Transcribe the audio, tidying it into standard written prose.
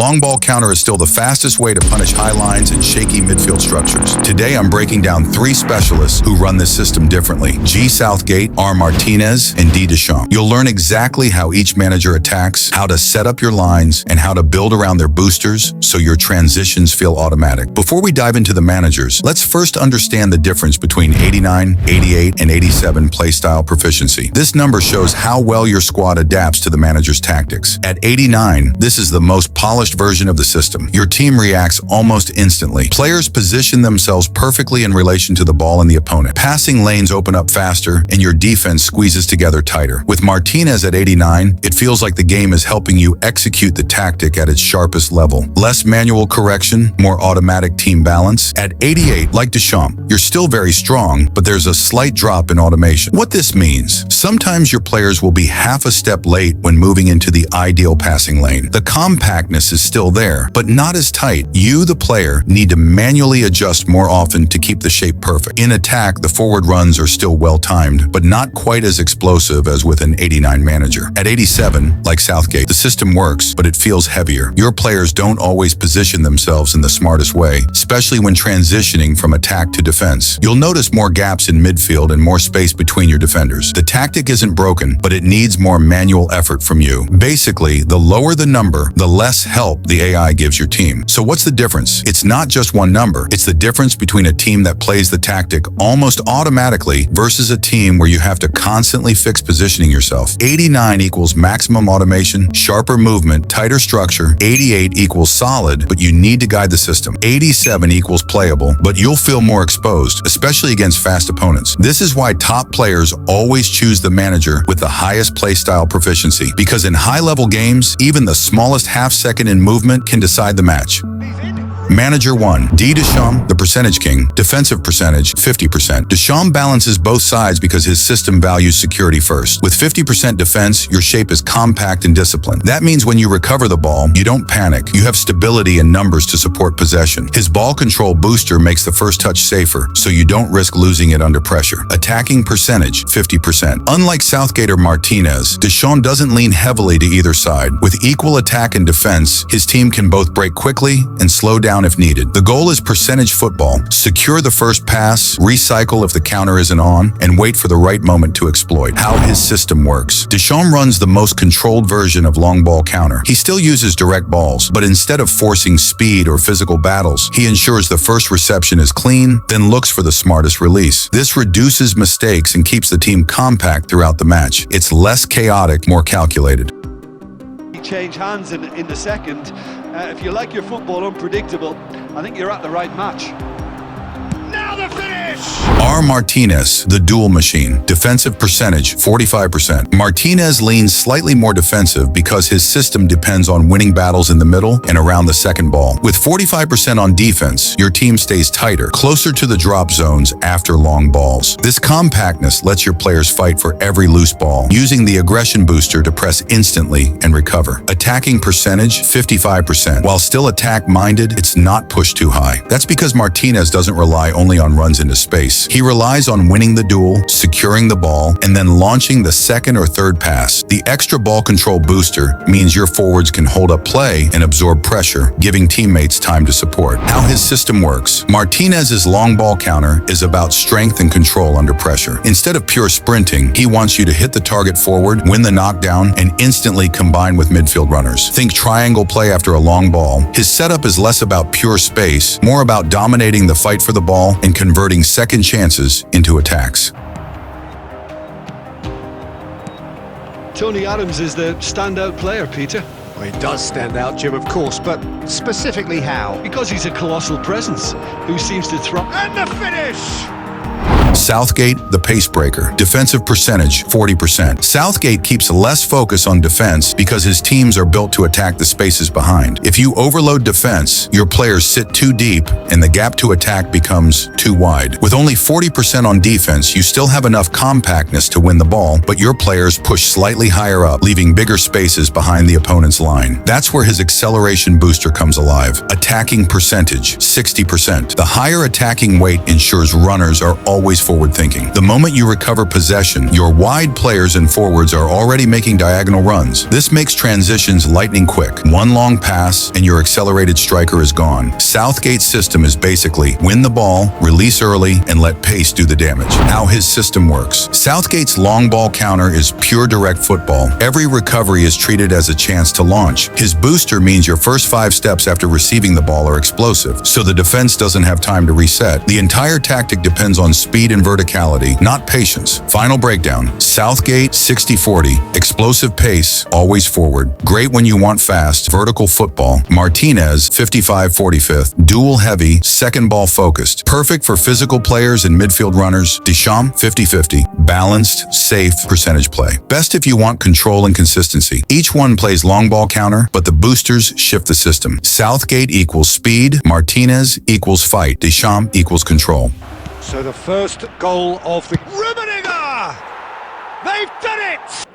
long ball counter is still the fastest way to punish high lines and shaky midfield structures. Today, I'm breaking down 3 specialists who run this system differently: Southgate, Martínez, and Deschamps. You'll learn exactly how each manager attacks, how to set up your lines, and how to build around their boosters so your transitions feel automatic. Before we dive into the managers, let's first understand the difference between 89, 88, and 87 playstyle proficiency. This number shows how well your squad adapts to the manager's tactics. At 89, this is the most polished version of the system. Your team reacts almost instantly. Players position themselves perfectly in relation to the ball and the opponent. Passing lanes open up faster, and your defense squeezes together tighter. With Martínez at 89, it feels like the game is helping you execute the tactic at its sharpest level. Less manual correction, more automatic team balance. At 88, like Deschamps, you're still very strong, but there's a slight drop in automation. What this means: sometimes your players will be half a step late when moving into the ideal passing lane. The compactness is still there, but not as tight. You, the player, need to manually adjust more often to keep the shape perfect. In attack, the forward runs are still well-timed, but not quite as explosive as with an 89 manager. At 87, like Southgate, the system works, but it feels heavier. Your players don't always position themselves in the smartest way, especially when transitioning from attack to defense. You'll notice more gaps in midfield and more space between your defenders. The tactic isn't broken, but it needs more manual effort from you. Basically, the lower the number, the less help the AI gives your team. So what's the difference? It's not just one number. It's the difference between a team that plays the tactic almost automatically versus a team where you have to constantly fix positioning yourself. 89 equals maximum automation, sharper movement, tighter structure. 88 equals solid, but you need to guide the system. 87 equals playable, but you'll feel more exposed, especially against fast opponents. This is why top players always choose the manager with the highest playstyle proficiency, because in high-level games, even the smallest half-second in movement can decide the match. Manager 1. Deschamps, the percentage king. Defensive percentage, 50%. Deschamps balances both sides because his system values security first. With 50% defense, your shape is compact and disciplined. That means when you recover the ball, you don't panic. You have stability in numbers to support possession. His ball control booster makes the first touch safer, so you don't risk losing it under pressure. Attacking percentage, 50%. Unlike Southgate or Martínez, Deschamps doesn't lean heavily to either side. With equal attack and defense, his team can both break quickly and slow down if needed. The goal is percentage football. Secure the first pass, recycle if the counter isn't on, and wait for the right moment to exploit. How his system works. Deschamps runs the most controlled version of long ball counter. He still uses direct balls, but instead of forcing speed or physical battles, he ensures the first reception is clean, then looks for the smartest release. This reduces mistakes and keeps the team compact throughout the match. It's less chaotic, more calculated. Change hands in the second. If you like your football unpredictable, I think you're at the right match. Now the finish! Martínez, the duel machine. Defensive percentage, 45%. Martínez leans slightly more defensive because his system depends on winning battles in the middle and around the second ball. With 45% on defense, your team stays tighter, closer to the drop zones after long balls. This compactness lets your players fight for every loose ball, using the aggression booster to press instantly and recover. Attacking percentage, 55%. While still attack-minded, it's not pushed too high. That's because Martínez doesn't rely only on runs into space. He relies on winning the duel, securing the ball, and then launching the second or third pass. The extra ball control booster means your forwards can hold up play and absorb pressure, giving teammates time to support. How his system works. Martínez's long ball counter is about strength and control under pressure. Instead of pure sprinting, he wants you to hit the target forward, win the knockdown, and instantly combine with midfield runners. Think triangle play after a long ball. His setup is less about pure space, more about dominating the fight for the ball and converting second chances into attacks. Tony Adams is the standout player, Peter. Well, he does stand out, Jim, of course, but specifically how? Because he's a colossal presence who seems to thrive. And the finish! Southgate, the pace breaker. Defensive percentage, 40%. Southgate keeps less focus on defense because his teams are built to attack the spaces behind. If you overload defense, your players sit too deep and the gap to attack becomes too wide. With only 40% on defense, you still have enough compactness to win the ball, but your players push slightly higher up, leaving bigger spaces behind the opponent's line. That's where his acceleration booster comes alive. Attacking percentage, 60%. The higher attacking weight ensures runners are always forward thinking. The moment you recover possession, your wide players and forwards are already making diagonal runs. This makes transitions lightning quick. One long pass and your accelerated striker is gone. Southgate's system is basically win the ball, release early, and let pace do the damage. How his system works. Southgate's long ball counter is pure direct football. Every recovery is treated as a chance to launch. His booster means your first 5 steps after receiving the ball are explosive, so the defense doesn't have time to reset. The entire tactic depends on speed and verticality, not patience. Final breakdown. Southgate 60-40. Explosive pace, always forward. Great when you want fast, vertical football. Martínez 55-45. Dual heavy, second ball focused. Perfect for physical players and midfield runners. Deschamps 50-50. Balanced, safe, percentage play. Best if you want control and consistency. Each one plays long ball counter, but the boosters shift the system. Southgate equals speed. Martínez equals fight. Deschamps equals control. So the first goal of the... Rummenigge! They've done it!